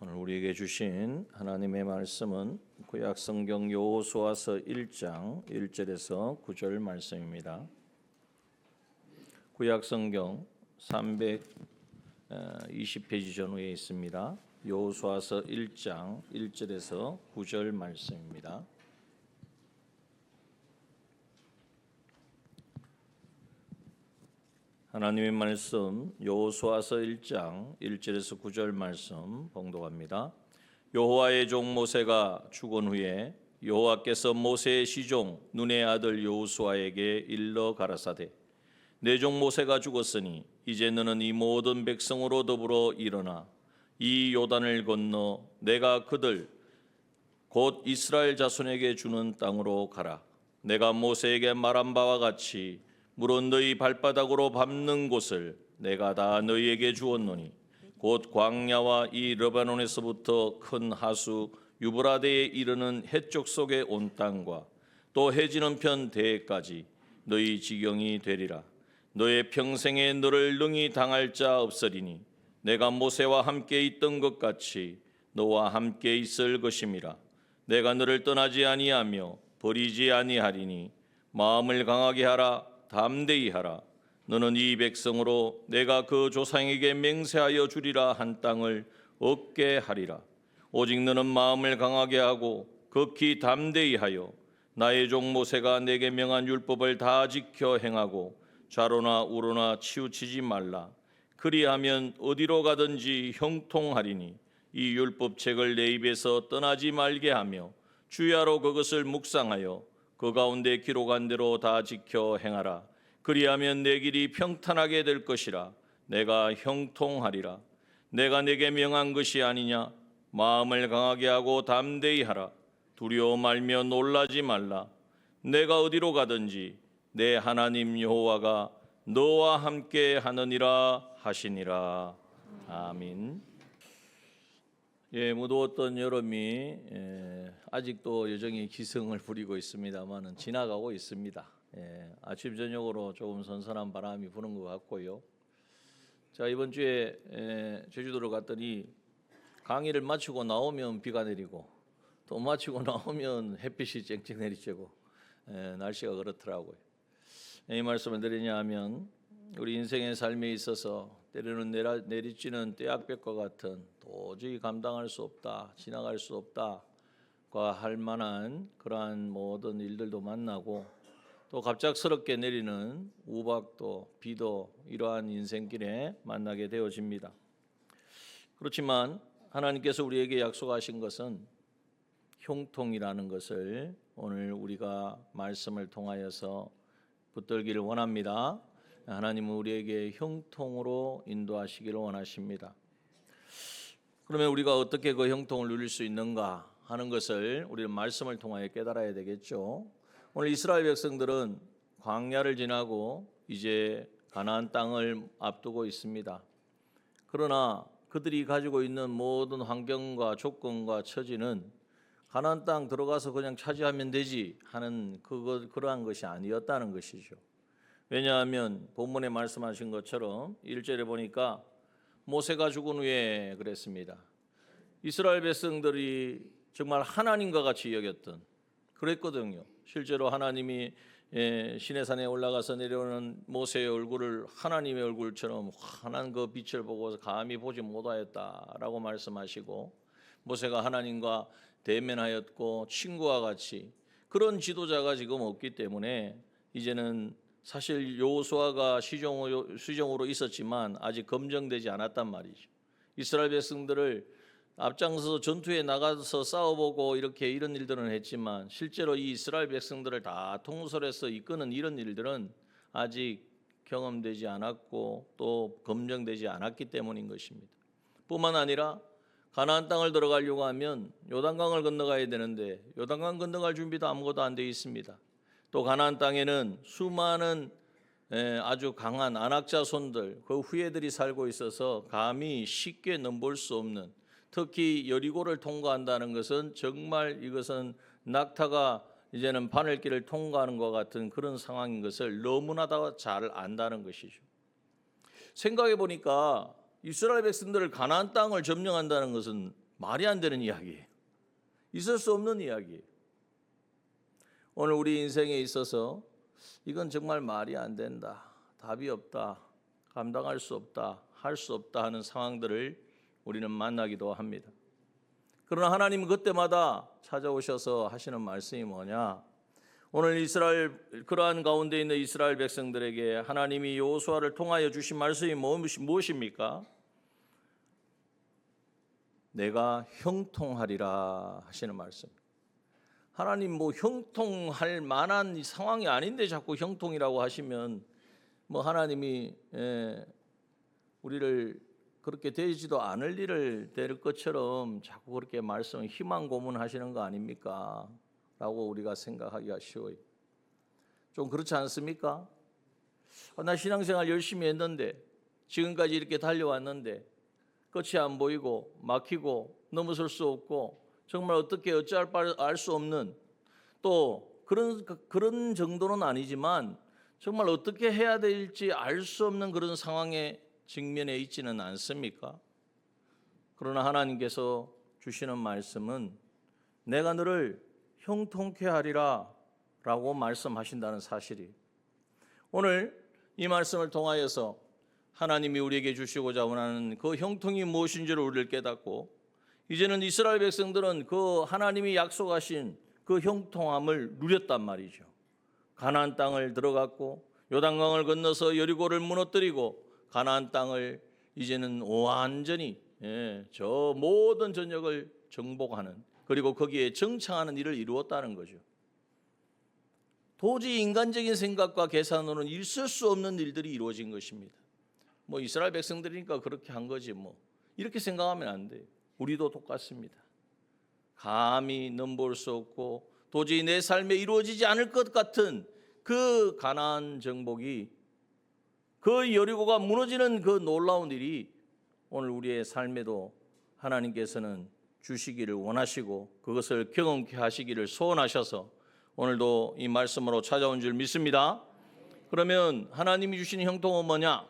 오늘 우리에게 주신 하나님의 말씀은 구약성경 여호수아서 1장 1절에서 9절 말씀입니다. 구약성경 320페이지 전후에 있습니다. 여호수아서 1장 1절에서 9절 말씀입니다. 하나님의 말씀 여호수아서 1장 1절에서 9절 말씀 봉독합니다. 여호와의 종 모세가 죽은 후에 여호와께서 모세의 시종 눈의 아들 여호수아에게 일러 가라사대 내 종 모세가 죽었으니 이제 너는 이 모든 백성으로 더불어 일어나 이 요단을 건너 내가 그들 곧 이스라엘 자손에게 주는 땅으로 가라. 내가 모세에게 말한 바와 같이 물은 너희 발바닥으로 밟는 곳을 내가 다 너희에게 주었노니 곧 광야와 이 르바논에서부터 큰 하수 유브라데에 이르는 해쪽 속에 온 땅과 또 해지는 편 대해까지 너희 지경이 되리라. 너의 평생에 너를 능히 당할 자 없으리니 내가 모세와 함께 있던 것 같이 너와 함께 있을 것임이라. 내가 너를 떠나지 아니하며 버리지 아니하리니 마음을 강하게 하라. 담대히 하라. 너는 이 백성으로 내가 그 조상에게 맹세하여 주리라 한 땅을 얻게 하리라. 오직 너는 마음을 강하게 하고 극히 담대히 하여 나의 종 모세가 내게 명한 율법을 다 지켜 행하고 좌로나 우로나 치우치지 말라. 그리하면 어디로 가든지 형통하리니 이 율법책을 내 입에서 떠나지 말게 하며 주야로 그것을 묵상하여 그 가운데 기록한 대로 다 지켜 행하라. 그리하면 내 길이 평탄하게 될 것이라. 내가 형통하리라. 내가 내게 명한 것이 아니냐. 마음을 강하게 하고 담대히 하라. 두려워 말며 놀라지 말라. 내가 어디로 가든지 내 하나님 여호와가 너와 함께 하느니라 하시니라. 아멘. 무더웠던 여름이 아직도 여전히 기승을 부리고 있습니다만은 지나가고 있습니다. 아침 저녁으로 조금 선선한 바람이 부는 것 같고요. 자, 이번 주에 제주도를 갔더니 강의를 마치고 나오면 비가 내리고 또 마치고 나오면 햇빛이 쨍쨍 내리쬐고 날씨가 그렇더라고요. 이 말씀을 드리냐 하면 우리 인생의 삶에 있어서 때로는 내리쬐는 떼약볕과 같은 도저히 감당할 수 없다, 지나갈 수 없다과 할 만한 그러한 모든 일들도 만나고 또 갑작스럽게 내리는 우박도 비도 이러한 인생길에 만나게 되어집니다. 그렇지만 하나님께서 우리에게 약속하신 것은 형통이라는 것을 오늘 우리가 말씀을 통하여서 붙들기를 원합니다. 하나님은 우리에게 형통으로 인도하시기를 원하십니다. 그러면 우리가 어떻게 그 형통을 누릴 수 있는가 하는 것을 우리는 말씀을 통하여 깨달아야 되겠죠. 오늘 이스라엘 백성들은 광야를 지나고 이제 가나안 땅을 앞두고 있습니다. 그러나 그들이 가지고 있는 모든 환경과 조건과 처지는 가나안 땅 들어가서 그냥 차지하면 되지 하는 그러한 것이 아니었다는 것이죠. 왜냐하면 본문에 말씀하신 것처럼 1절에 보니까 모세가 죽은 후에 그랬습니다. 이스라엘 백성들이 정말 하나님과 같이 여겼던 그랬거든요. 실제로 하나님이 시내산에 올라가서 내려오는 모세의 얼굴을 하나님의 얼굴처럼 환한 그 빛을 보고 감히 보지 못하였다라고 말씀하시고 모세가 하나님과 대면하였고 친구와 같이 그런 지도자가 지금 없기 때문에 이제는 사실 여호수아가 시종으로 있었지만 아직 검증되지 않았단 말이죠. 이스라엘 백성들을 앞장서서 전투에 나가서 싸워보고 이런 일들은 했지만 실제로 이 이스라엘 백성들을 다 통솔해서 이끄는 이런 일들은 아직 경험되지 않았고 또 검증되지 않았기 때문인 것입니다. 뿐만 아니라 가나안 땅을 들어가려고 하면 요단강을 건너가야 되는데 요단강 건너갈 준비도 아무것도 안 돼 있습니다. 또 가나안 땅에는 수많은 아주 강한 안악자손들 그 후예들이 살고 있어서 감히 쉽게 넘볼 수 없는, 특히 여리고를 통과한다는 것은 정말 이것은 낙타가 이제는 바늘길을 통과하는 것 같은 그런 상황인 것을 너무나 다 잘 안다는 것이죠. 생각해 보니까 이스라엘 백성들을 가나안 땅을 점령한다는 것은 말이 안 되는 이야기예요. 있을 수 없는 이야기예요. 오늘 우리 인생에 있어서 이건 정말 말이 안 된다, 답이 없다, 감당할 수 없다, 할 수 없다 하는 상황들을 우리는 만나기도 합니다. 그러나 하나님은 그때마다 찾아오셔서 하시는 말씀이 뭐냐? 오늘 이스라엘, 그러한 가운데 있는 이스라엘 백성들에게 하나님이 여호수아를 통하여 주신 말씀이 무엇입니까? 내가 형통하리라 하시는 말씀. 하나님 뭐 형통할 만한 상황이 아닌데 자꾸 형통이라고 하시면 뭐 하나님이 우리를 그렇게 되지도 않을 일을 될 것처럼 자꾸 그렇게 말씀 희망 고문하시는 거 아닙니까? 라고 우리가 생각하기가 쉬워요. 좀 그렇지 않습니까? 나 신앙생활 열심히 했는데 지금까지 이렇게 달려왔는데 끝이 안 보이고 막히고 넘어설 수 없고 정말 어떻게 어찌할 바를 알 수 없는, 또 그런 정도는 아니지만 정말 어떻게 해야 될지 알 수 없는 그런 상황에 직면해 있지는 않습니까? 그러나 하나님께서 주시는 말씀은 내가 너를 형통케 하리라 라고 말씀하신다는 사실이, 오늘 이 말씀을 통하여서 하나님이 우리에게 주시고자 원하는 그 형통이 무엇인지를 우리를 깨닫고, 이제는 이스라엘 백성들은 그 하나님이 약속하신 그 형통함을 누렸단 말이죠. 가나안 땅을 들어갔고 요단강을 건너서 여리고를 무너뜨리고 가나안 땅을 이제는 완전히 저 모든 전역을 정복하는, 그리고 거기에 정착하는 일을 이루었다는 거죠. 도저히 인간적인 생각과 계산으로는 있을 수 없는 일들이 이루어진 것입니다. 뭐 이스라엘 백성들이니까 그렇게 한 거지 뭐 이렇게 생각하면 안 돼요. 우리도 똑같습니다. 감히 넘볼 수 없고 도저히 내 삶에 이루어지지 않을 것 같은 그 가나안 정복이, 그 여리고가 무너지는 그 놀라운 일이 오늘 우리의 삶에도 하나님께서는 주시기를 원하시고 그것을 경험케 하시기를 소원하셔서 오늘도 이 말씀으로 찾아온 줄 믿습니다. 그러면 하나님이 주시는 형통은 뭐냐?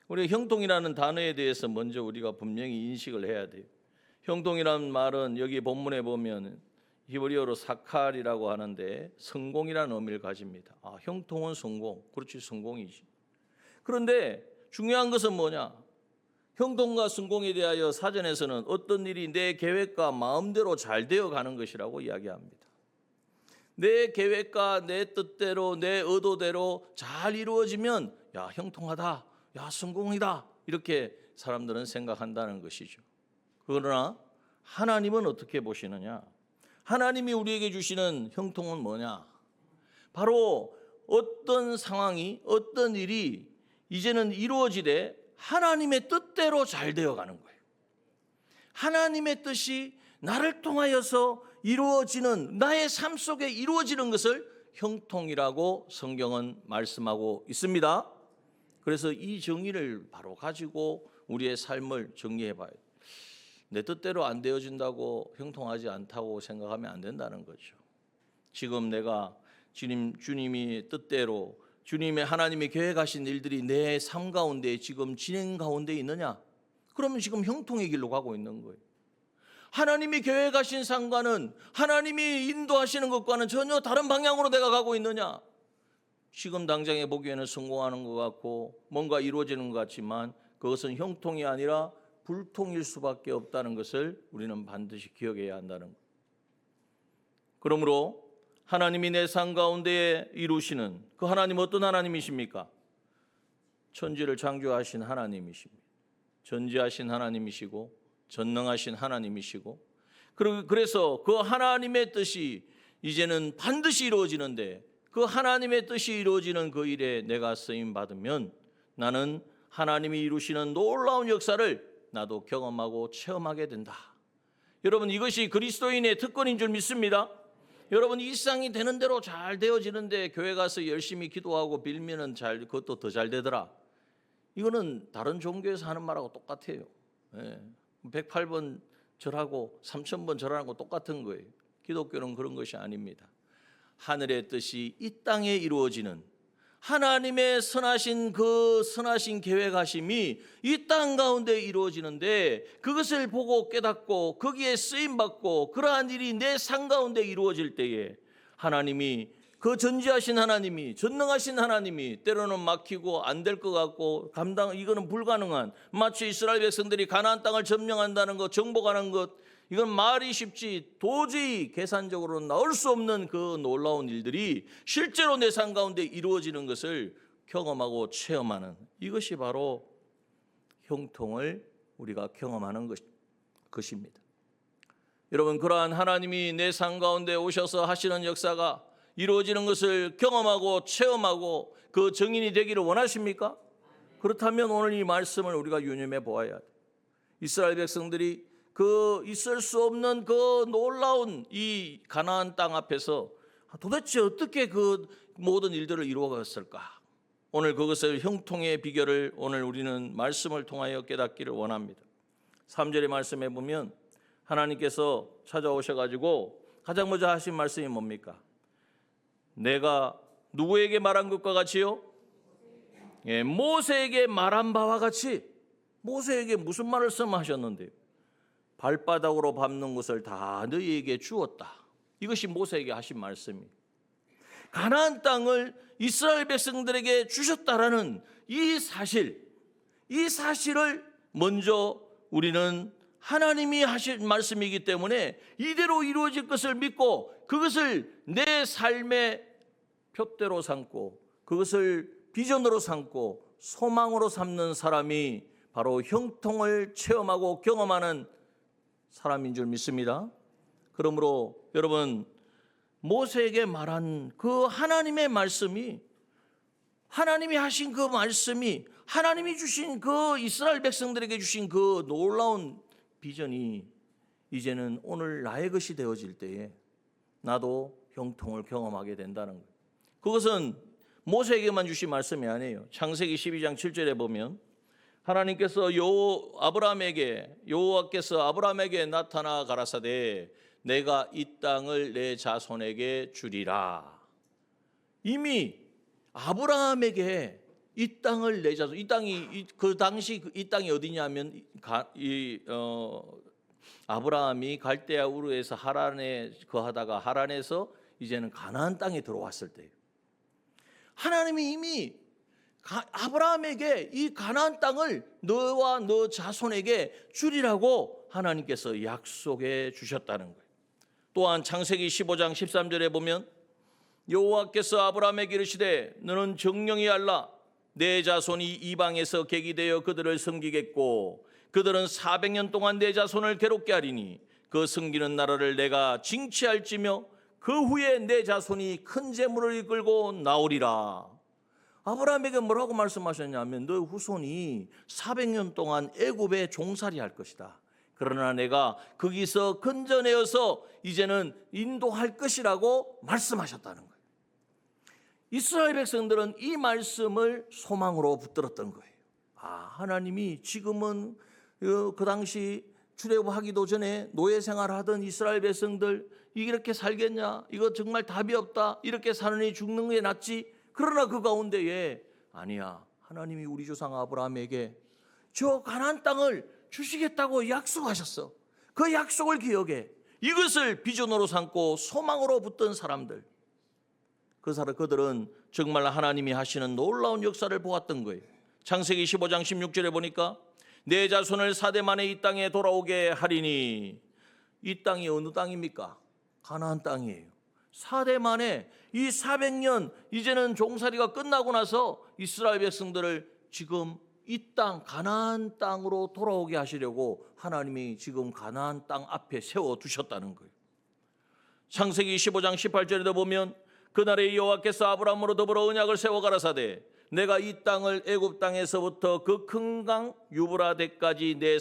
우리 형통이라는 단어에 대해서 먼저 우리가 분명히 인식을 해야 돼요. 형통이라는 말은 여기 본문에 보면 히브리어로 사칼이라고 하는데 성공이라는 의미를 가집니다. 형통은 성공, 그렇지, 성공이지. 그런데 중요한 것은 뭐냐? 형통과 성공에 대하여 사전에서는 어떤 일이 내 계획과 마음대로 잘 되어가는 것이라고 이야기합니다. 내 계획과 내 뜻대로 내 의도대로 잘 이루어지면 야 형통하다, 야 성공이다, 이렇게 사람들은 생각한다는 것이죠. 그러나 하나님은 어떻게 보시느냐? 하나님이 우리에게 주시는 형통은 뭐냐? 바로 어떤 상황이, 어떤 일이 이제는 이루어지되 하나님의 뜻대로 잘 되어가는 거예요. 하나님의 뜻이 나를 통하여서 이루어지는, 나의 삶 속에 이루어지는 것을 형통이라고 성경은 말씀하고 있습니다. 그래서 이 정의를 바로 가지고 우리의 삶을 정리해 봐요. 내 뜻대로 안 되어진다고 형통하지 않다고 생각하면 안 된다는 거죠. 지금 내가 주님이 뜻대로, 주님의 하나님의 계획하신 일들이 내 삶 가운데 지금 진행 가운데 있느냐? 그러면 지금 형통의 길로 가고 있는 거예요. 하나님이 계획하신 상과는, 하나님이 인도하시는 것과는 전혀 다른 방향으로 내가 가고 있느냐? 지금 당장에 보기에는 성공하는 것 같고 뭔가 이루어지는 것 같지만 그것은 형통이 아니라 불통일 수밖에 없다는 것을 우리는 반드시 기억해야 한다는 것. 그러므로 하나님이 내 삶 가운데 이루시는 그 하나님, 어떤 하나님이십니까? 천지를 창조하신 하나님이십니다. 전지하신 하나님이시고 전능하신 하나님이시고, 그래서 그 하나님의 뜻이 이제는 반드시 이루어지는데, 그 하나님의 뜻이 이루어지는 그 일에 내가 쓰임 받으면 나는 하나님이 이루시는 놀라운 역사를 나도 경험하고 체험하게 된다. 여러분, 이것이 그리스도인의 특권인 줄 믿습니다. 여러분, 이 세상이 되는 대로 잘 되어지는데 교회 가서 열심히 기도하고 빌면은 그것도 더 잘 되더라. 이거는 다른 종교에서 하는 말하고 똑같아요. 108번 절하고 3000번 절하는 거 똑같은 거예요. 기독교는 그런 것이 아닙니다. 하늘의 뜻이 이 땅에 이루어지는, 하나님의 선하신 그 선하신 계획하심이 이 땅 가운데 이루어지는데, 그것을 보고 깨닫고 거기에 쓰임받고 그러한 일이 내 삶 가운데 이루어질 때에 하나님이, 그 전지하신 하나님이, 전능하신 하나님이 때로는 막히고 안 될 것 같고 이거는 불가능한, 마치 이스라엘 백성들이 가나안 땅을 점령한다는 것, 정복하는 것, 이건 말이 쉽지 도저히 계산적으로 나올 수 없는 그 놀라운 일들이 실제로 내 삶 가운데 이루어지는 것을 경험하고 체험하는, 이것이 바로 형통을 우리가 경험하는 것입니다. 여러분, 그러한 하나님이 내 삶 가운데 오셔서 하시는 역사가 이루어지는 것을 경험하고 체험하고 그 증인이 되기를 원하십니까? 그렇다면 오늘 이 말씀을 우리가 유념해 보아야 돼. 이스라엘 백성들이 그 있을 수 없는 그 놀라운 이 가나안 땅 앞에서 도대체 어떻게 그 모든 일들을 이루어갔을까? 오늘 그것을 형통의 비결을 오늘 우리는 말씀을 통하여 깨닫기를 원합니다. 3절의 말씀에 보면 하나님께서 찾아오셔가지고 가장 먼저 하신 말씀이 뭡니까? 내가 누구에게 말한 것과 같이요? 모세에게 말한 바와 같이. 모세에게 무슨 말씀하셨는데요? 발바닥으로 밟는 것을 다 너희에게 주었다. 이것이 모세에게 하신 말씀이에요. 가나안 땅을 이스라엘 백성들에게 주셨다라는 이 사실을 먼저 우리는 하나님이 하신 말씀이기 때문에 이대로 이루어질 것을 믿고 그것을 내 삶의 표대로 삼고 그것을 비전으로 삼고 소망으로 삼는 사람이 바로 형통을 체험하고 경험하는 사람인 줄 믿습니다. 그러므로 여러분, 모세에게 말한 그 하나님의 말씀이, 하나님이 하신 그 말씀이, 하나님이 주신 그 이스라엘 백성들에게 주신 그 놀라운 비전이 이제는 오늘 나의 것이 되어질 때에 나도 형통을 경험하게 된다는 거예요. 그것은 모세에게만 주신 말씀이 아니에요. 창세기 12장 7절에 보면 하나님께서 여호와께서 아브라함에게 나타나 가라사대 내가 이 땅을 내 자손에게 주리라. 이미 아브라함에게 이 땅을 내 자손, 이 땅이 그 당시 이 땅이 어디냐면 아브라함이 갈대아 우르에서 하란에 거하다가 하란에서 이제는 가나안 땅에 들어왔을 때예요. 하나님이 이미 아브라함에게 이 가나안 땅을 너와 너 자손에게 주리라고 하나님께서 약속해 주셨다는 거예요. 또한 창세기 15장 13절에 보면 여호와께서 아브라함에게 이르시되 너는 정령이 알라 내 자손이 이방에서 객이 되어 그들을 섬기겠고 그들은 400년 동안 내 자손을 괴롭게 하리니 그 섬기는 나라를 내가 징치할지며 그 후에 내 자손이 큰 재물을 이끌고 나오리라. 아브라함에게 뭐라고 말씀하셨냐면 너 후손이 400년 동안 애굽에 종살이 할 것이다. 그러나 내가 거기서 건져내어서 이제는 인도할 것이라고 말씀하셨다는 거예요. 이스라엘 백성들은 이 말씀을 소망으로 붙들었던 거예요. 하나님이 지금은 그 당시 출애굽하기도 전에 노예 생활하던 이스라엘 백성들 이렇게 살겠냐? 이거 정말 답이 없다. 이렇게 사느니 죽는 게 낫지. 그러나 그 가운데에 아니야. 하나님이 우리 조상 아브라함에게 저 가나안 땅을 주시겠다고 약속하셨어. 그 약속을 기억해. 이것을 비전으로 삼고 소망으로 붙든 사람들. 그들은 정말 하나님이 하시는 놀라운 역사를 보았던 거예요. 창세기 15장 16절에 보니까 내 자손을 4대 만에 이 땅에 돌아오게 하리니 이 땅이 어느 땅입니까? 가나안 땅이에요. 4대 만에 이 400년 이제는 종살이가 끝나고 나서 이스라엘 백성들을 지금 이 땅 가나안 땅으로 돌아오게 하시려고 하나님이 지금 가나안 땅 앞에 세워두셨다는 거예요. 창세기 15장 18절에도 보면 그날에 여호와께서 아브라함으로 더불어 언약을 세워 가라사대 내가 이 땅을 애굽 땅에서부터 그 큰 강 유브라데까지 내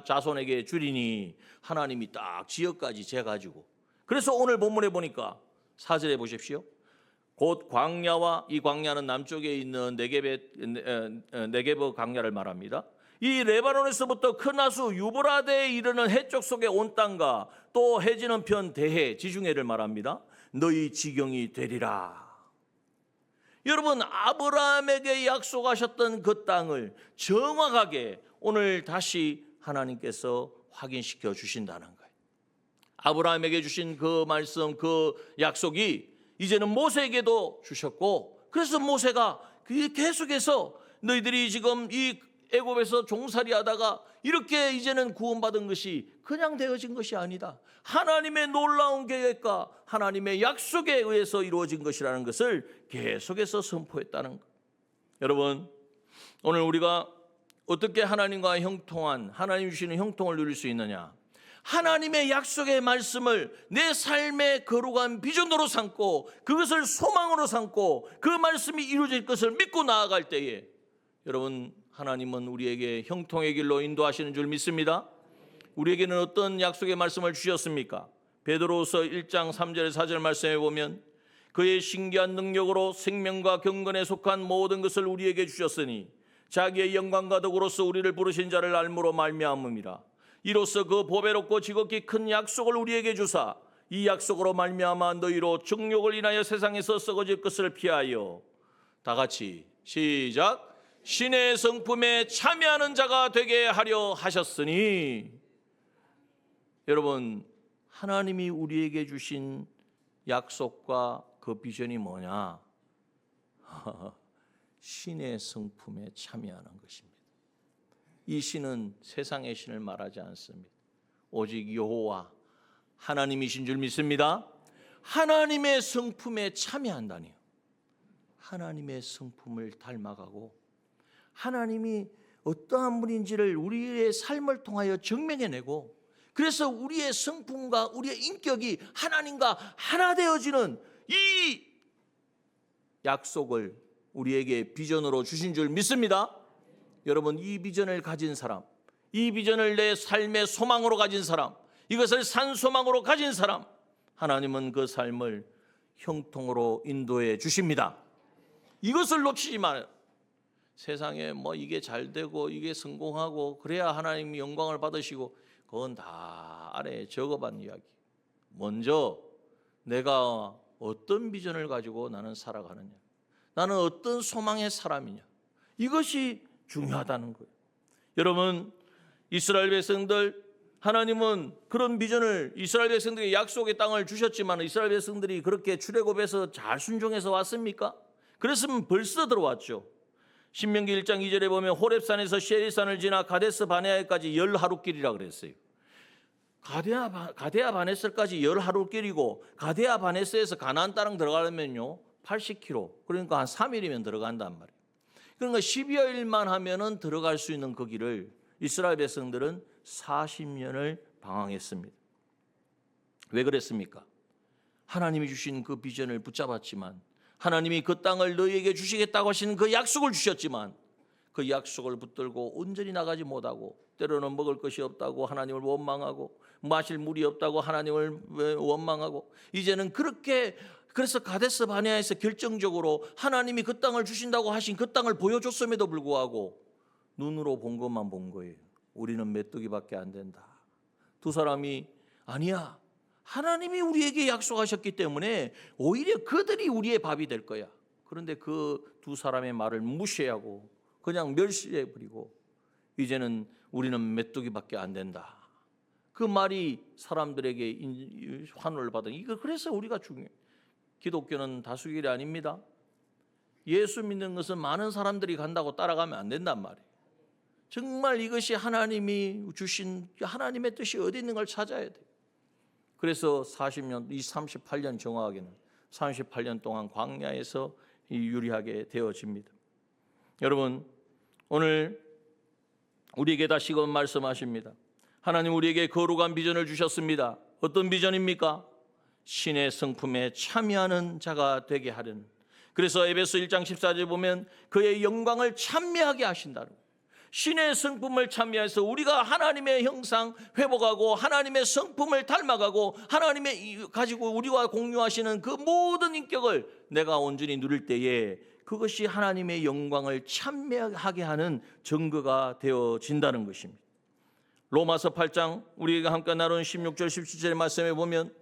자손에게 주리니 하나님이 딱 지역까지 재가지고 그래서 오늘 본문에 보니까 4절에 보십시오. 곧 광야와 이 광야는 남쪽에 있는 네게브 광야를 말합니다. 이 레바논에서부터 큰 하수 유브라데에 이르는 해쪽 속의 온 땅과 또 해지는 편 대해 지중해를 말합니다. 너희 지경이 되리라. 여러분, 아브라함에게 약속하셨던 그 땅을 정확하게 오늘 다시 하나님께서 확인시켜 주신다는 거예요. 아브라함에게 주신 그 말씀, 그 약속이 이제는 모세에게도 주셨고, 그래서 모세가 계속해서 너희들이 지금 이 애굽에서 종살이 하다가 이렇게 이제는 구원받은 것이 그냥 되어진 것이 아니다. 하나님의 놀라운 계획과 하나님의 약속에 의해서 이루어진 것이라는 것을 계속해서 선포했다는 것. 여러분, 오늘 우리가 어떻게 하나님과 형통한, 하나님 주시는 형통을 누릴 수 있느냐? 하나님의 약속의 말씀을 내 삶의 거룩한 비전으로 삼고 그것을 소망으로 삼고 그 말씀이 이루어질 것을 믿고 나아갈 때에 여러분, 하나님은 우리에게 형통의 길로 인도하시는 줄 믿습니다. 우리에게는 어떤 약속의 말씀을 주셨습니까? 베드로후서 1장 3절 4절 말씀에 보면 그의 신기한 능력으로 생명과 경건에 속한 모든 것을 우리에게 주셨으니 자기의 영광과 덕으로서 우리를 부르신 자를 알므로 말미암음이라. 이로써 그 보배롭고 지극히 큰 약속을 우리에게 주사 이 약속으로 말미암아 너희로 정욕을 인하여 세상에서 썩어질 것을 피하여 다 같이 시작. 신의 성품에 참여하는 자가 되게 하려 하셨으니. 여러분, 하나님이 우리에게 주신 약속과 그 비전이 뭐냐? 신의 성품에 참여하는 것입니다. 이 신은 세상의 신을 말하지 않습니다. 오직 여호와 하나님이신 줄 믿습니다. 하나님의 성품에 참여한다니요. 하나님의 성품을 닮아가고 하나님이 어떠한 분인지를 우리의 삶을 통하여 증명해내고, 그래서 우리의 성품과 우리의 인격이 하나님과 하나 되어지는 이 약속을 우리에게 비전으로 주신 줄 믿습니다. 여러분, 이 비전을 가진 사람, 이 비전을 내 삶의 소망으로 가진 사람, 이것을 산소망으로 가진 사람, 하나님은 그 삶을 형통으로 인도해 주십니다. 이것을 놓치지 마요. 세상에 뭐 이게 잘 되고 이게 성공하고 그래야 하나님이 영광을 받으시고, 그건 다 아래에 적어본 이야기. 먼저 내가 어떤 비전을 가지고 나는 살아가느냐, 나는 어떤 소망의 사람이냐, 이것이 중요하다는 거예요. 여러분, 이스라엘 백성들, 하나님은 그런 비전을 이스라엘 백성들에게 약속의 땅을 주셨지만 이스라엘 백성들이 그렇게 출애굽에서 잘 순종해서 왔습니까? 그랬으면 벌써 들어왔죠. 신명기 1장 2절에 보면 호렙산에서 셰리산을 지나 가데스 바네아까지 10하루길이라 그랬어요. 가데아 바네스까지 10하루길이고, 가데아 바네스에서 가나안 땅 들어가려면요 80km, 그러니까 한 3일이면 들어간단 말이에요. 그러니까 10여일만 하면은 들어갈 수 있는 그 길을 이스라엘 백성들은 40년을 방황했습니다. 왜 그랬습니까? 하나님이 주신 그 비전을 붙잡았지만, 하나님이 그 땅을 너희에게 주시겠다고 하시는 그 약속을 주셨지만 그 약속을 붙들고 온전히 나가지 못하고, 때로는 먹을 것이 없다고 하나님을 원망하고, 마실 물이 없다고 하나님을 원망하고, 이제는 그래서 가데스 바네아에서 결정적으로 하나님이 그 땅을 주신다고 하신 그 땅을 보여줬음에도 불구하고 눈으로 본 것만 본 거예요. 우리는 메뚜기밖에 안 된다. 두 사람이 아니야, 하나님이 우리에게 약속하셨기 때문에 오히려 그들이 우리의 밥이 될 거야. 그런데 그 두 사람의 말을 무시하고 그냥 멸시해버리고, 이제는 우리는 메뚜기밖에 안 된다. 그 말이 사람들에게 환호를 받은, 이거 그래서 우리가 중요해요. 기독교는 다수결이 아닙니다. 예수 믿는 것은 많은 사람들이 간다고 따라가면 안 된단 말이에요. 정말 이것이 하나님이 주신 하나님의 뜻이 어디 있는 걸 찾아야 돼요. 그래서 38년 정확하게는 38년 동안 광야에서 유리하게 되어집니다. 여러분, 오늘 우리에게 다시금 말씀하십니다. 하나님 우리에게 거룩한 비전을 주셨습니다. 어떤 비전입니까? 신의 성품에 참여하는 자가 되게 하려는. 그래서 에베소 1장 14절에 보면 그의 영광을 찬미하게 하신다는 거예요. 신의 성품을 참여해서 우리가 하나님의 형상 회복하고 하나님의 성품을 닮아가고 하나님의 가지고 우리와 공유하시는 그 모든 인격을 내가 온전히 누릴 때에 그것이 하나님의 영광을 찬미하게 하는 증거가 되어진다는 것입니다. 로마서 8장 우리가 함께 나눈 16절 17절의 말씀에 보면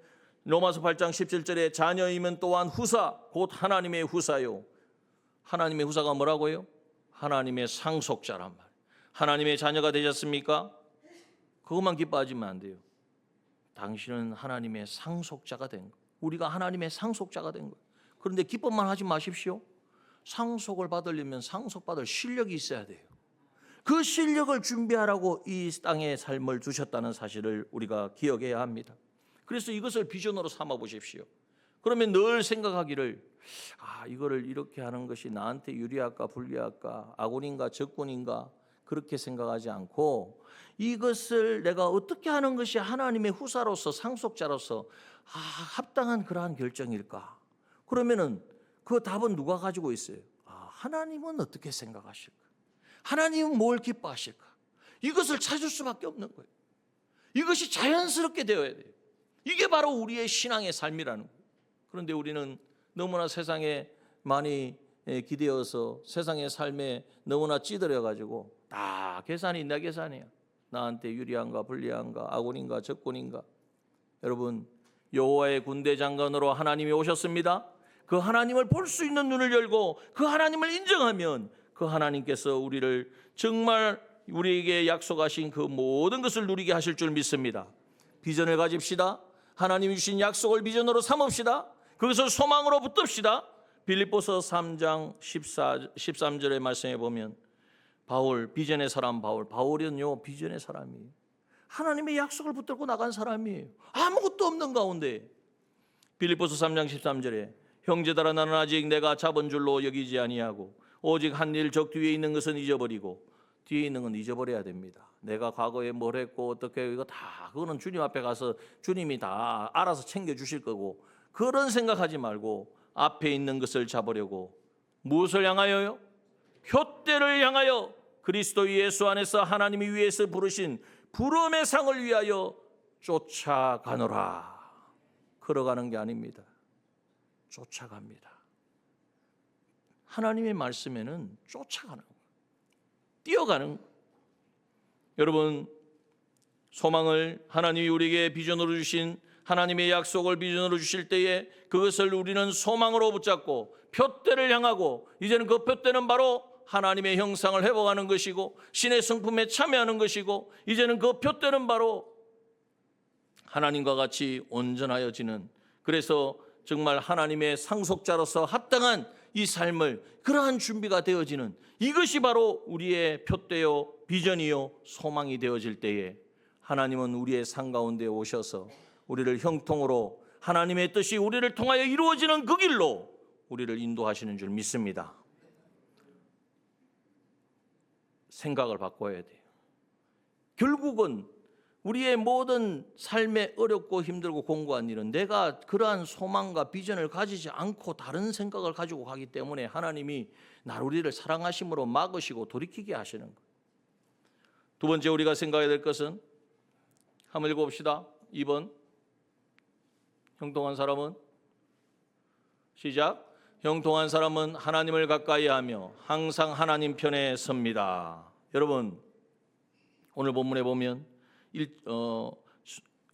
로마서 8장 17절에 자녀이면 또한 후사 곧 하나님의 후사요 하나님의 후사가 뭐라고요? 하나님의 상속자란 말이에요. 하나님의 자녀가 되셨습니까? 그것만 기뻐하지면 안 돼요. 당신은 하나님의 상속자가 된 거예요. 우리가 하나님의 상속자가 된 거예요. 그런데 기뻐만 하지 마십시오. 상속을 받으려면 상속받을 실력이 있어야 돼요. 그 실력을 준비하라고 이 땅의 삶을 주셨다는 사실을 우리가 기억해야 합니다. 그래서 이것을 비전으로 삼아 보십시오. 그러면 늘 생각하기를 이거를 이렇게 하는 것이 나한테 유리할까 불리할까, 악운인가 적군인가, 그렇게 생각하지 않고 이것을 내가 어떻게 하는 것이 하나님의 후사로서 상속자로서 합당한 그러한 결정일까? 그러면은 그 답은 누가 가지고 있어요? 하나님은 어떻게 생각하실까? 하나님은 뭘 기뻐하실까? 이것을 찾을 수밖에 없는 거예요. 이것이 자연스럽게 되어야 돼요. 이게 바로 우리의 신앙의 삶이라는 거예요. 그런데 우리는 너무나 세상에 많이 기대어서 세상의 삶에 너무나 찌들어가지고 다 계산이 내 계산이야. 나한테 유리한가 불리한가, 악운인가 적군인가. 여러분, 여호와의 군대 장관으로 하나님이 오셨습니다. 그 하나님을 볼 수 있는 눈을 열고 그 하나님을 인정하면 그 하나님께서 우리를 정말 우리에게 약속하신 그 모든 것을 누리게 하실 줄 믿습니다. 비전을 가집시다. 하나님이 주신 약속을 비전으로 삼읍시다. 그것을 소망으로 붙듭시다. 빌립보서 3장 13절의 말씀에 보면 바울, 비전의 사람 바울은요 비전의 사람이에요. 하나님의 약속을 붙들고 나간 사람이에요. 아무것도 없는 가운데 빌립보서 3장 13절에 형제들아 나는 아직 내가 잡은 줄로 여기지 아니하고 오직 한 일 적 뒤에 있는 것은 잊어버리고, 뒤에 있는 건 잊어버려야 됩니다. 내가 과거에 뭘 했고 어떻게 이거 다 그거는 주님 앞에 가서 주님이 다 알아서 챙겨주실 거고, 그런 생각하지 말고 앞에 있는 것을 잡으려고 무엇을 향하여요? 표대를 향하여 그리스도 예수 안에서 하나님이 위에서 부르신 부름의 상을 위하여 쫓아가노라. 걸어가는 게 아닙니다. 쫓아갑니다. 하나님의 말씀에는 쫓아가는 거예요. 뛰어가는 거예요. 여러분, 소망을 하나님이 우리에게 비전으로 주신 하나님의 약속을 비전으로 주실 때에 그것을 우리는 소망으로 붙잡고 표대를 향하고, 이제는 그 표대는 바로 하나님의 형상을 회복하는 것이고 신의 성품에 참여하는 것이고, 이제는 그 표대는 바로 하나님과 같이 온전하여지는, 그래서 정말 하나님의 상속자로서 합당한 이 삶을, 그러한 준비가 되어지는, 이것이 바로 우리의 표대요 비전이요 소망이 되어질 때에 하나님은 우리의 삶 가운데 오셔서 우리를 형통으로 하나님의 뜻이 우리를 통하여 이루어지는 그 길로 우리를 인도하시는 줄 믿습니다. 생각을 바꿔야 돼요. 결국은 우리의 모든 삶에 어렵고 힘들고 공고한 일은 내가 그러한 소망과 비전을 가지지 않고 다른 생각을 가지고 가기 때문에 하나님이 우리를 사랑하심으로 막으시고 돌이키게 하시는 거예요. 두 번째 우리가 생각해야 될 것은, 한번 읽어봅시다. 2번. 형통한 사람은, 시작. 형통한 사람은 하나님을 가까이 하며 항상 하나님 편에 섭니다. 여러분, 오늘 본문에 보면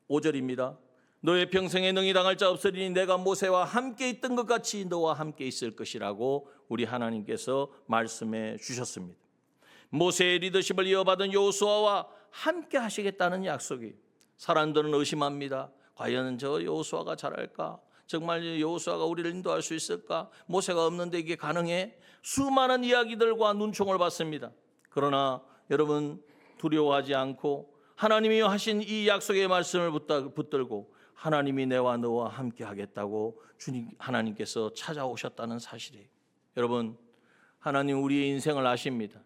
5절입니다. 너의 평생에 능히 당할 자 없으리니 내가 모세와 함께 있던 것 같이 너와 함께 있을 것이라고 우리 하나님께서 말씀해 주셨습니다. 모세의 리더십을 이어받은 여호수아와 함께 하시겠다는 약속이, 사람들은 의심합니다. 과연 저 여호수아가 잘할까? 정말 여호수아가 우리를 인도할 수 있을까? 모세가 없는데 이게 가능해? 수많은 이야기들과 눈총을 받습니다. 그러나 여러분, 두려워하지 않고 하나님이 하신 이 약속의 말씀을 붙들고 하나님이 내와 너와 함께 하겠다고 주님 하나님께서 찾아오셨다는 사실이에요. 여러분, 하나님 우리의 인생을 아십니다.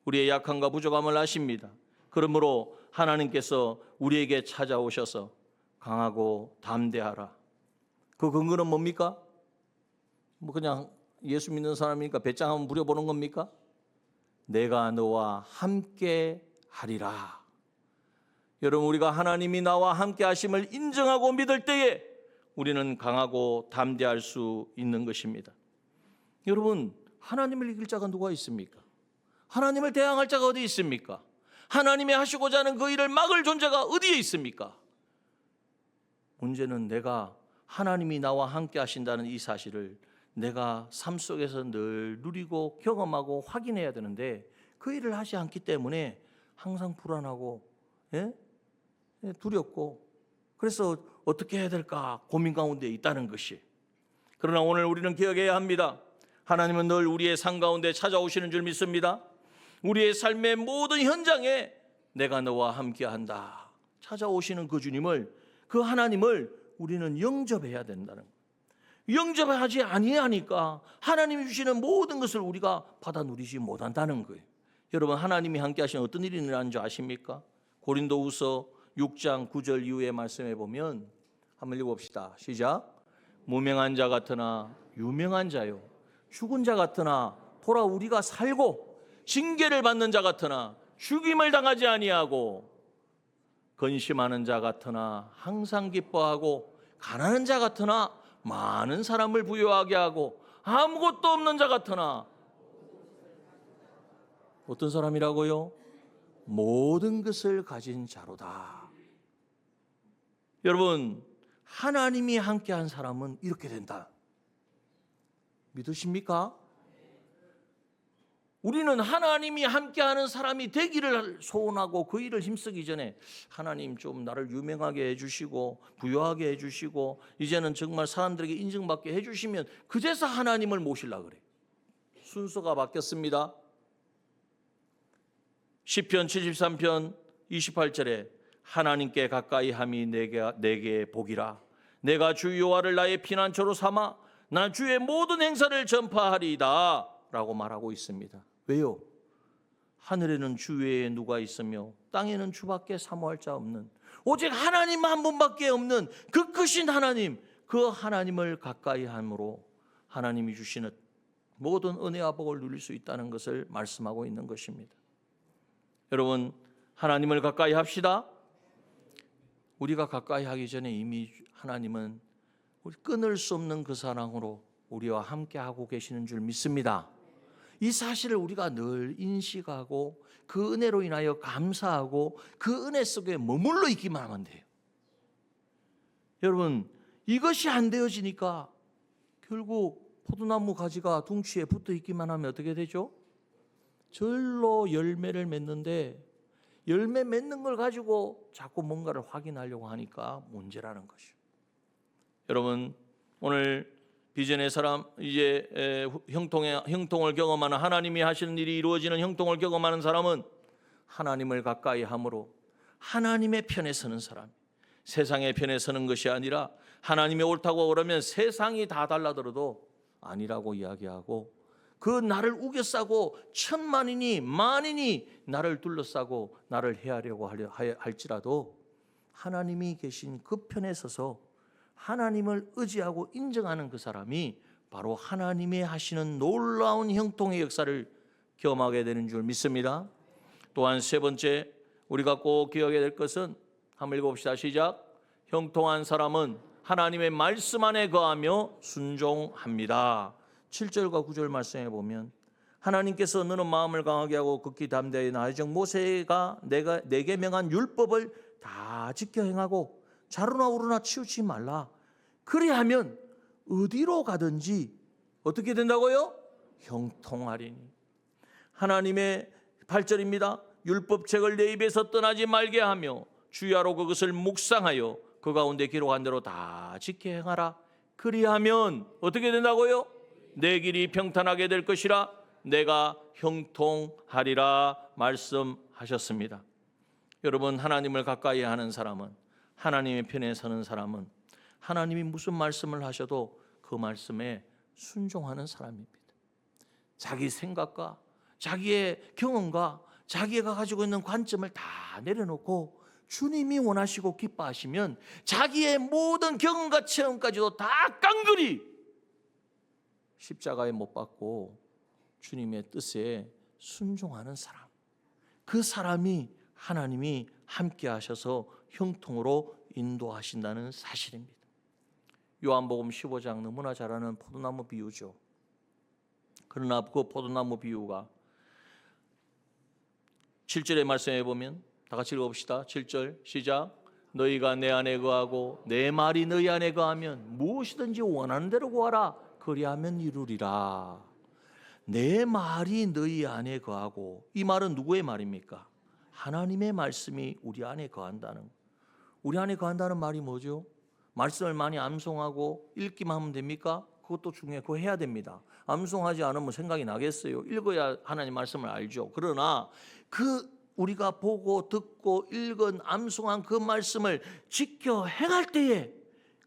우리의 약함과 부족함을 아십니다. 그러므로 하나님께서 우리에게 찾아오셔서 강하고 담대하라. 그 근거는 뭡니까? 그냥 예수 믿는 사람이니까 배짱 한번 부려보는 겁니까? 내가 너와 함께 하리라. 여러분, 우리가 하나님이 나와 함께 하심을 인정하고 믿을 때에 우리는 강하고 담대할 수 있는 것입니다. 여러분, 하나님을 이길 자가 누가 있습니까? 하나님을 대항할 자가 어디 있습니까? 하나님이 하시고자 하는 그 일을 막을 존재가 어디에 있습니까? 문제는 내가 하나님이 나와 함께 하신다는 이 사실을 내가 삶 속에서 늘 누리고 경험하고 확인해야 되는데 그 일을 하지 않기 때문에 항상 불안하고 두렵고 그래서 어떻게 해야 될까 고민 가운데 있다는 것이. 그러나 오늘 우리는 기억해야 합니다. 하나님은 늘 우리의 삶 가운데 찾아오시는 줄 믿습니다. 우리의 삶의 모든 현장에 내가 너와 함께한다 찾아오시는 그 주님을, 그 하나님을 우리는 영접해야 된다는 거예요. 영접하지 아니하니까 하나님이 주시는 모든 것을 우리가 받아 누리지 못한다는 거예요. 여러분, 하나님이 함께 하시는 어떤 일이 일어나는 줄 아십니까? 고린도후서 6장 9절 이후의 말씀에 보면 한번 읽어봅시다. 시작. 무명한 자 같으나 유명한 자요, 죽은 자 같으나 돌아 우리가 살고, 징계를 받는 자 같으나 죽임을 당하지 아니하고, 근심하는 자 같으나 항상 기뻐하고, 가난한 자 같으나 많은 사람을 부유하게 하고, 아무것도 없는 자 같으나 어떤 사람이라고요? 모든 것을 가진 자로다. 여러분, 하나님이 함께한 사람은 이렇게 된다. 믿으십니까? 우리는 하나님이 함께하는 사람이 되기를 소원하고 그 일을 힘쓰기 전에 하나님 좀 나를 유명하게 해주시고 부유하게 해주시고 이제는 정말 사람들에게 인정받게 해주시면 그제서 하나님을 모시려고 그래요. 순서가 바뀌었습니다. 시편 73편 28절에 하나님께 가까이 함이 내게 복이라. 내가 주 여호와를 나의 피난처로 삼아 나 주의 모든 행사를 전파하리이다 라고 말하고 있습니다. 왜요? 하늘에는 주 외에 누가 있으며 땅에는 주밖에 사모할 자 없는, 오직 하나님 한 분밖에 없는 그 크신 하나님, 그 하나님을 가까이 함으로 하나님이 주시는 모든 은혜와 복을 누릴 수 있다는 것을 말씀하고 있는 것입니다. 여러분, 하나님을 가까이 합시다. 우리가 가까이 하기 전에 이미 하나님은 우리 끊을 수 없는 그 사랑으로 우리와 함께 하고 계시는 줄 믿습니다. 이 사실을 우리가 늘 인식하고 그 은혜로 인하여 감사하고 그 은혜 속에 머물러 있기만 하면 돼요. 여러분, 이것이 안 되어지니까 결국 포도나무 가지가 둥치에 붙어 있기만 하면 어떻게 되죠? 절로 열매를 맺는데 열매 맺는 걸 가지고 자꾸 뭔가를 확인하려고 하니까 문제라는 것이죠. 여러분, 오늘 비전의 사람, 이제 형통을 경험하는, 하나님이 하시는 일이 이루어지는 형통을 경험하는 사람은 하나님을 가까이 함으로 하나님의 편에 서는 사람, 세상의 편에 서는 것이 아니라 하나님이 옳다고 그러면 세상이 다 달라들어도 아니라고 이야기하고, 그 나를 우겨싸고 천만인이 만인이 나를 둘러싸고 나를 해하려고 할지라도 하나님이 계신 그 편에 서서 하나님을 의지하고 인정하는 그 사람이 바로 하나님이 하시는 놀라운 형통의 역사를 경험하게 되는 줄 믿습니다. 또한 세 번째 우리가 꼭 기억해야 될 것은, 한번 읽어봅시다. 시작. 형통한 사람은 하나님의 말씀 안에 거하며 순종합니다. 7절과 9절 말씀에 보면 하나님께서 너는 마음을 강하게 하고 극히 담대히 나아정 모세가 내게 명한 율법을 다 지켜 행하고 좌로나 우로나 치우치지 말라. 그리하면 어디로 가든지 어떻게 된다고요? 형통하리니. 하나님의 8절입니다. 율법책을 내 입에서 떠나지 말게 하며 주야로 그것을 묵상하여 그 가운데 기록한 대로 다 지켜 행하라. 그리하면 어떻게 된다고요? 내 길이 평탄하게 될 것이라 내가 형통하리라 말씀하셨습니다. 여러분, 하나님을 가까이 하는 사람은, 하나님의 편에 서는 사람은 하나님이 무슨 말씀을 하셔도 그 말씀에 순종하는 사람입니다. 자기 생각과 자기의 경험과 자기가 가지고 있는 관점을 다 내려놓고 주님이 원하시고 기뻐하시면 자기의 모든 경험과 체험까지도 다 깡그리 십자가에 못 박고 주님의 뜻에 순종하는 사람, 그 사람이 하나님이 함께 하셔서 형통으로 인도하신다는 사실입니다. 요한복음 15장 너무나 잘 아는 포도나무 비유죠. 그러나 그 포도나무 비유가 7절의 말씀에 보면 다 같이 읽어봅시다. 7절 시작. 너희가 내 안에 거하고 내 말이 너희 안에 거하면 무엇이든지 원하는 대로 구하라 그리하면 이루리라. 내 말이 너희 안에 거하고. 이 말은 누구의 말입니까? 하나님의 말씀이 우리 안에 거한다는 거. 우리 안에 거한다는 말이 뭐죠? 말씀을 많이 암송하고 읽기만 하면 됩니까? 그것도 중요해요. 그거 해야 됩니다. 암송하지 않으면 생각이 나겠어요? 읽어야 하나님 말씀을 알죠. 그러나 우리가 보고 듣고 읽은 암송한 그 말씀을 지켜 행할 때에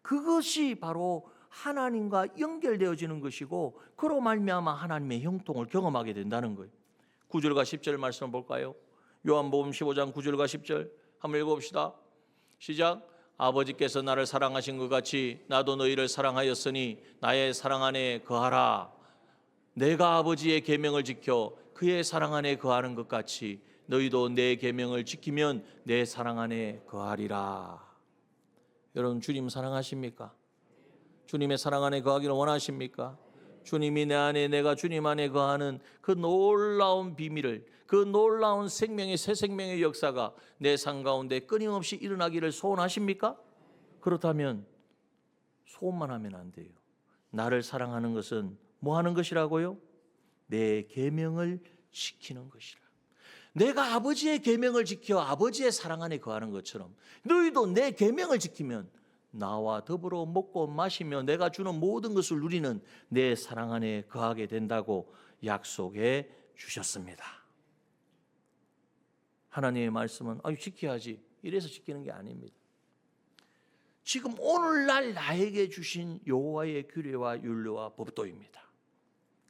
그것이 바로 하나님과 연결되어지는 것이고, 그로 말미암아 하나님의 형통을 경험하게 된다는 거예요. 9절과 10절 말씀을 볼까요? 요한복음 15장 9절과 10절 한번 읽어봅시다. 시작. 아버지께서 나를 사랑하신 것 같이 나도 너희를 사랑하였으니 나의 사랑 안에 거하라. 내가 아버지의 계명을 지켜 그의 사랑 안에 거하는 것 같이 너희도 내 계명을 지키면 내 사랑 안에 거하리라. 여러분, 주님 사랑하십니까? 주님의 사랑 안에 거하기를 원하십니까? 주님이 내 안에, 내가 주님 안에 거하는 그 놀라운 비밀을, 그 놀라운 생명의, 새 생명의 역사가 내 삶 가운데 끊임없이 일어나기를 소원하십니까? 그렇다면 소원만 하면 안 돼요. 나를 사랑하는 것은 뭐 하는 것이라고요? 내 계명을 지키는 것이라. 내가 아버지의 계명을 지켜 아버지의 사랑 안에 거하는 것처럼 너희도 내 계명을 지키면 나와 더불어 먹고 마시며 내가 주는 모든 것을 누리는 내 사랑 안에 거하게 된다고 약속해 주셨습니다. 하나님의 말씀은 지켜야지 이래서 지키는 게 아닙니다. 지금 오늘날 나에게 주신 여호와의 규례와 율례와 법도입니다.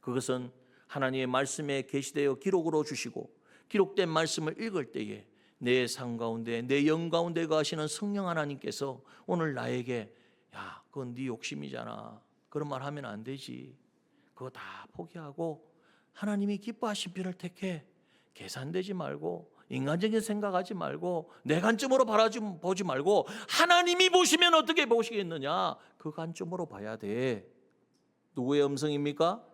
그것은 하나님의 말씀에 계시되어 기록으로 주시고, 기록된 말씀을 읽을 때에 내 삶 가운데, 내 영 가운데 거하시는 성령 하나님께서 오늘 나에게 야, 그건 네 욕심이잖아, 그런 말 하면 안 되지, 그거 다 포기하고 하나님이 기뻐하신 편을 택해. 계산되지 말고 인간적인 생각하지 말고 내 관점으로 보지 말고 하나님이 보시면 어떻게 보시겠느냐, 그 관점으로 봐야 돼. 누구의 음성입니까?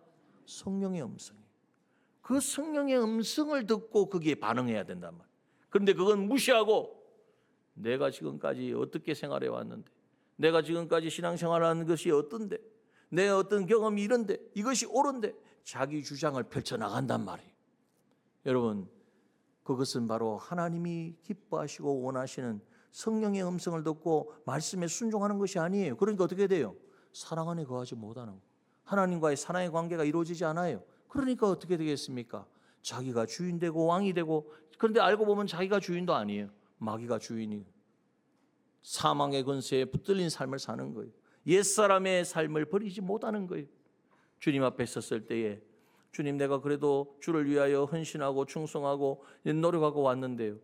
성령의 음성이. 그 성령의 음성을 듣고 거기에 반응해야 된단 말이에요. 그런데 그건 무시하고 내가 지금까지 어떻게 생활해 왔는데, 내가 지금까지 신앙생활하는 것이 어떤데, 내 어떤 경험이 이런데, 이것이 옳은데 자기 주장을 펼쳐나간단 말이에요. 여러분, 그것은 바로 하나님이 기뻐하시고 원하시는 성령의 음성을 듣고 말씀에 순종하는 것이 아니에요. 그러니까 어떻게 돼요? 사랑 안에 거하지 못하는 거예요. 하나님과의 사랑의 관계가 이루어지지 않아요. 그러니까 어떻게 되겠습니까? 자기가 주인 되고 왕이 되고, 그런데 알고 보면 자기가 주인도 아니에요. 마귀가 주인이에요. 사망의 권세에 붙들린 삶을 사는 거예요. 옛사람의 삶을 버리지 못하는 거예요. 주님 앞에 섰을 때에 주님, 내가 그래도 주를 위하여 헌신하고 충성하고 노력하고 왔는데요,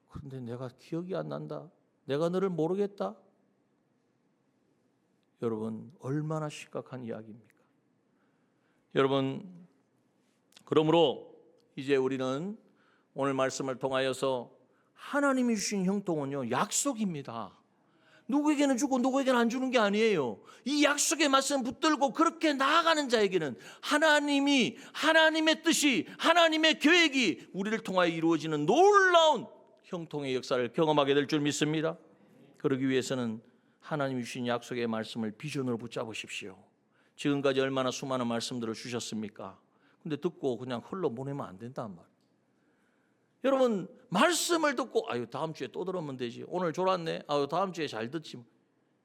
그런데 내가 기억이 안 난다, 내가 너를 모르겠다. 여러분, 얼마나 심각한 이야기입니까? 여러분, 그러므로 이제 우리는 오늘 말씀을 통하여서 하나님이 주신 형통은요, 약속입니다. 누구에게는 주고 누구에게는 안 주는 게 아니에요. 이 약속의 말씀 붙들고 그렇게 나아가는 자에게는 하나님의 뜻이, 하나님의 계획이 우리를 통하여 이루어지는 놀라운 형통의 역사를 경험하게 될 줄 믿습니다. 그러기 위해서는 하나님이 주신 약속의 말씀을 비전으로 붙잡으십시오. 지금까지 얼마나 수많은 말씀들을 주셨습니까? 근데 듣고 그냥 흘러보내면 안 된단 말이에요. 여러분, 말씀을 듣고 다음 주에 또 들으면 되지, 오늘 졸았네, 다음 주에 잘 듣지,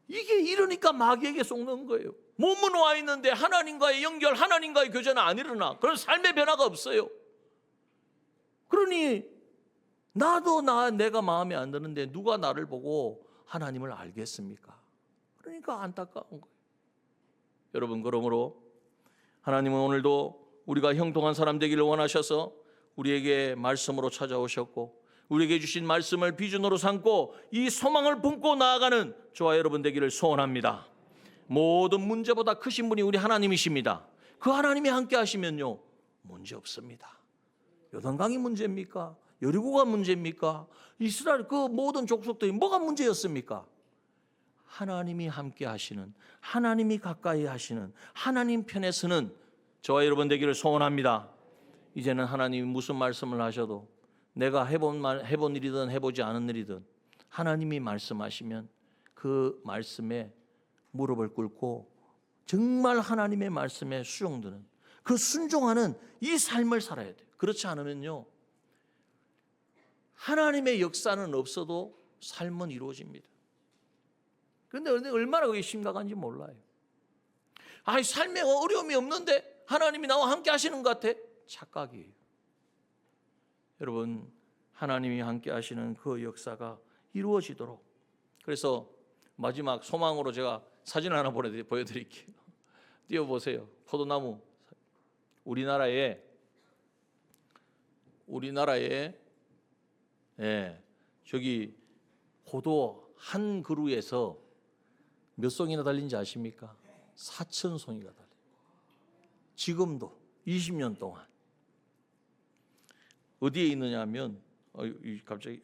이게 이러니까 마귀에게 속는 거예요. 몸은 와 있는데 하나님과의 연결, 하나님과의 교제는 안 일어나. 그런 삶의 변화가 없어요. 그러니 내가 마음에 안 드는데 누가 나를 보고 하나님을 알겠습니까? 그러니까 안타까운 거예요. 여러분, 그러므로 하나님은 오늘도 우리가 형통한 사람 되기를 원하셔서 우리에게 말씀으로 찾아오셨고, 우리에게 주신 말씀을 비전으로 삼고 이 소망을 품고 나아가는 저와 여러분 되기를 소원합니다. 모든 문제보다 크신 분이 우리 하나님이십니다. 그 하나님이 함께 하시면요, 문제 없습니다. 요단강이 문제입니까? 여리고가 문제입니까? 이스라엘 그 모든 족속들이 뭐가 문제였습니까? 하나님이 함께 하시는, 하나님이 가까이 하시는 하나님 편에 서는 저와 여러분 되기를 소원합니다. 이제는 하나님이 무슨 말씀을 하셔도, 내가 해본 일이든 해보지 않은 일이든 하나님이 말씀하시면 그 말씀에 무릎을 꿇고 정말 하나님의 말씀에 수용되는, 그 순종하는 이 삶을 살아야 돼요. 그렇지 않으면요, 하나님의 역사는 없어도 삶은 이루어집니다. 그런데 얼마나 그게 심각한지 몰라요. 삶에 어려움이 없는데 하나님이 나와 함께 하시는 것 같아? 착각이에요. 여러분, 하나님이 함께 하시는 그 역사가 이루어지도록, 그래서 마지막 소망으로 제가 사진 하나 보여드릴게요. 띄워보세요. 포도나무. 우리나라에 저기 포도 한 그루에서 몇 송이나 달린지 아십니까? 4,000송이가 달려요. 지금도 20년 동안. 어디에 있느냐 하면 갑자기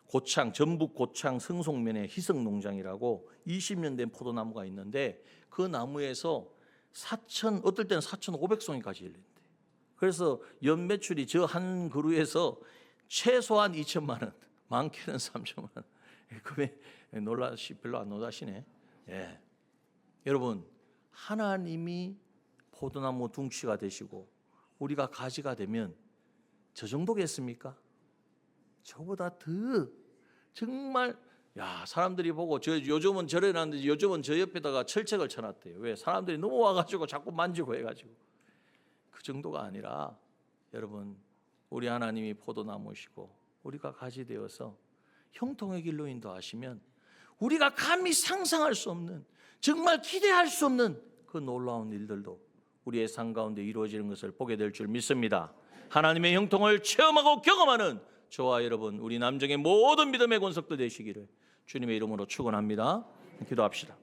고창, 전북 고창 성송면에 희석농장이라고 20년 된 포도나무가 있는데, 그 나무에서 어떨 때는 4,500송이까지 열린대. 그래서 연매출이 저 한 그루에서 최소한 2천만 원, 많게는 3천만 원. 그게 별로 안 놀라시네. 여러분, 하나님이 포도나무 둥치가 되시고 우리가 가지가 되면 저 정도겠습니까? 저보다 더 정말, 사람들이 보고 요즘은 저래놨는데 요즘은 저 옆에다가 철책을 쳐놨대요. 왜? 사람들이 넘어와가지고 자꾸 만지고 해가지고. 그 정도가 아니라 여러분, 우리 하나님이 포도나무시고 우리가 가지 되어서 형통의 길로 인도하시면 우리가 감히 상상할 수 없는, 정말 기대할 수 없는 그 놀라운 일들도 우리의 삶 가운데 이루어지는 것을 보게 될 줄 믿습니다. 하나님의 형통을 체험하고 경험하는 저와 여러분, 우리 남정의 모든 믿음의 권속들 되시기를 주님의 이름으로 축원합니다. 기도합시다.